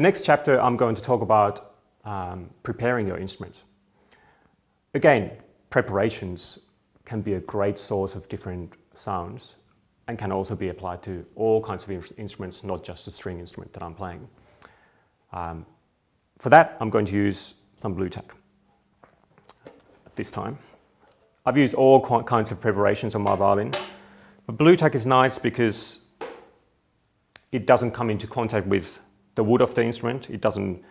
The next chapter I'm going to talk about preparing your instruments. Again, preparations can be a great source of different sounds and can also be applied to all kinds of instruments, not just the string instrument that I'm playing. For that, I'm going to use some Blu Tack at this time. I've used all kinds of preparations on my violin, but Blu Tack is nice because it doesn't come into contact with the wood of the instrument. It doesn't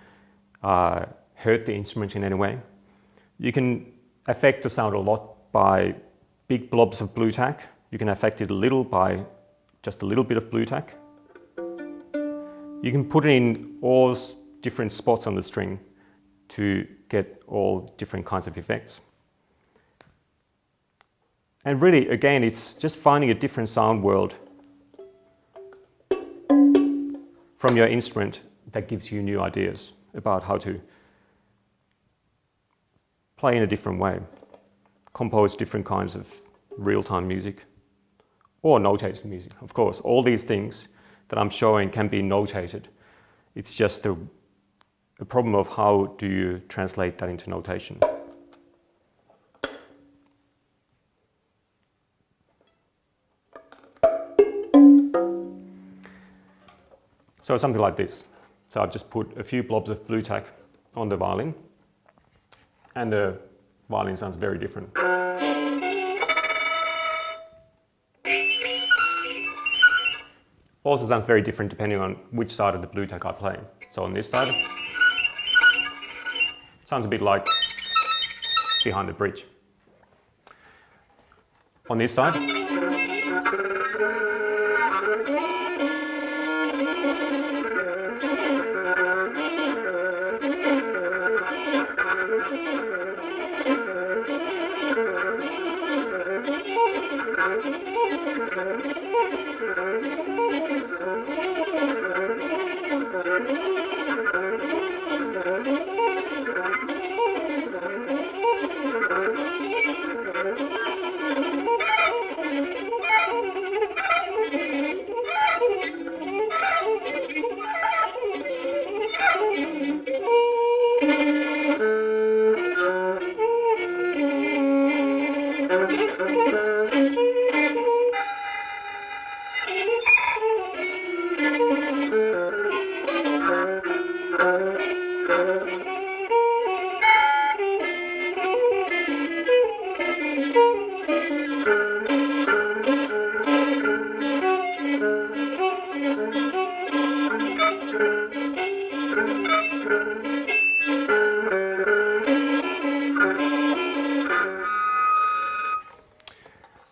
hurt the instrument in any way. You can affect the sound a lot by big blobs of Blu Tack. You can affect it a little by just a little bit of Blu Tack. You can put it in all different spots on the string to get all different kinds of effects. And really, again, it's just finding a different sound world from your instrument that gives you new ideas about how to play in a different way, compose different kinds of real-time music, or notated music. Of course, all these things that I'm showing can be notated. It's just a problem of how do you translate that into notation. So something like this. So I've just put a few blobs of Blu Tack on the violin, and the violin sounds very different. Also sounds very different depending on which side of the Blu Tack I play. So on this side, it sounds a bit like behind the bridge. On this side,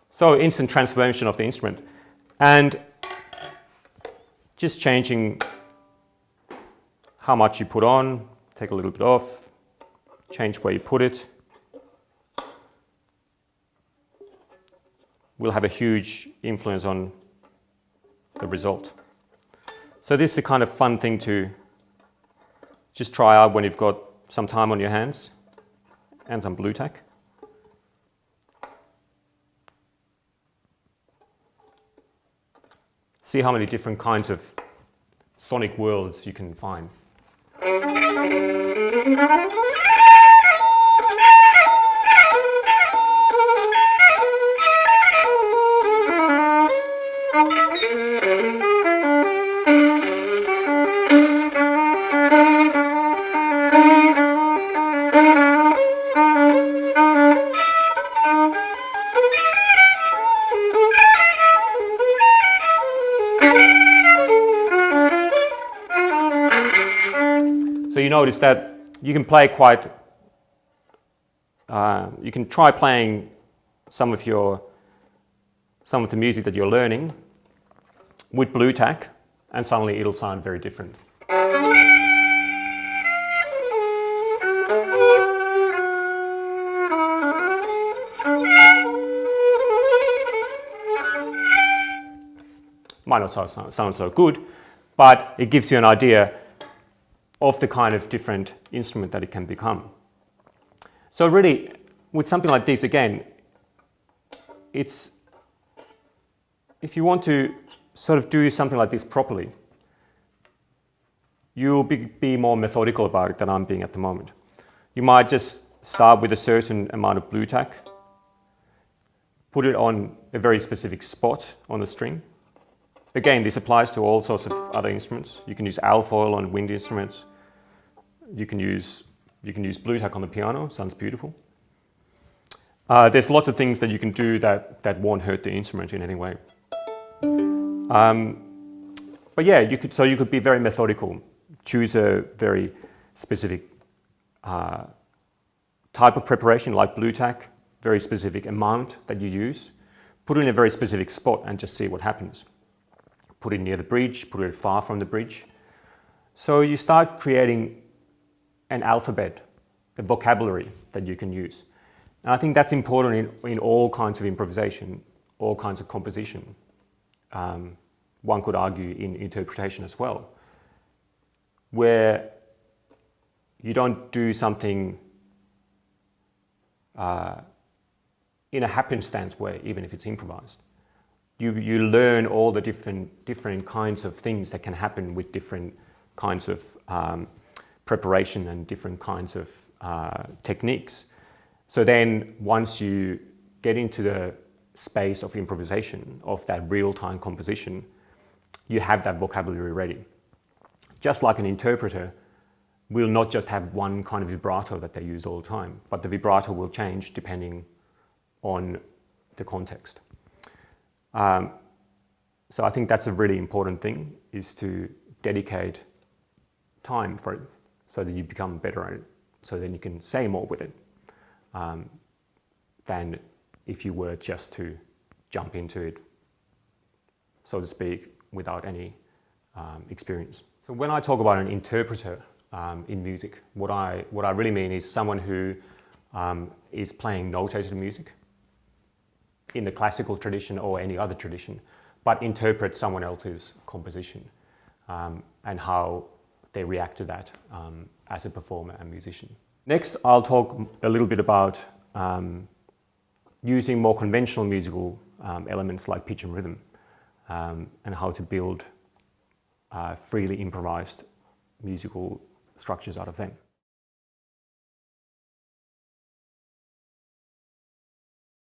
so instant transformation of the instrument, and just changing how much you put on, take a little bit off, change where you put it, will have a huge influence on the result. So this is the kind of fun thing to just try out when you've got some time on your hands and some Blu Tack. See how many different kinds of sonic worlds you can find. So you notice that you can play quite, you can try playing some of the music that you're learning with Blu Tack, and suddenly it'll sound very different. Might not sound so good, but it gives you an idea of the kind of different instrument that it can become. So really, with something like this, again, it's, if you want to sort of do something like this properly, you'll be more methodical about it than I'm being at the moment. You might just start with a certain amount of Blu Tack, put it on a very specific spot on the string. Again, this applies to all sorts of other instruments. You can use alfoil on wind instruments. You can use Blu Tack on the piano, sounds beautiful. There's lots of things that you can do that won't hurt the instrument in any way. But yeah, you could be very methodical. Choose a very specific type of preparation like Blu Tack, very specific amount that you use. Put it in a very specific spot and just see what happens. Put it near the bridge, put it far from the bridge. So you start creating an alphabet, a vocabulary that you can use. And I think that's important in all kinds of improvisation, all kinds of composition. One could argue in interpretation as well, where you don't do something in a happenstance way, even if it's improvised. You learn all the different kinds of things that can happen with different kinds of preparation and different kinds of techniques. So then once you get into the space of improvisation, of that real-time composition, you have that vocabulary ready. Just like an interpreter will not just have one kind of vibrato that they use all the time, but the vibrato will change depending on the context. So I think that's a really important thing, is to dedicate time for it so that you become better at it, so then you can say more with it than if you were just to jump into it, so to speak, without any experience. So when I talk about an interpreter in music, what I really mean is someone who is playing notated music in the classical tradition or any other tradition, but interprets someone else's composition and how they react to that as a performer and musician. Next, I'll talk a little bit about using more conventional musical elements like pitch and rhythm and how to build freely improvised musical structures out of them.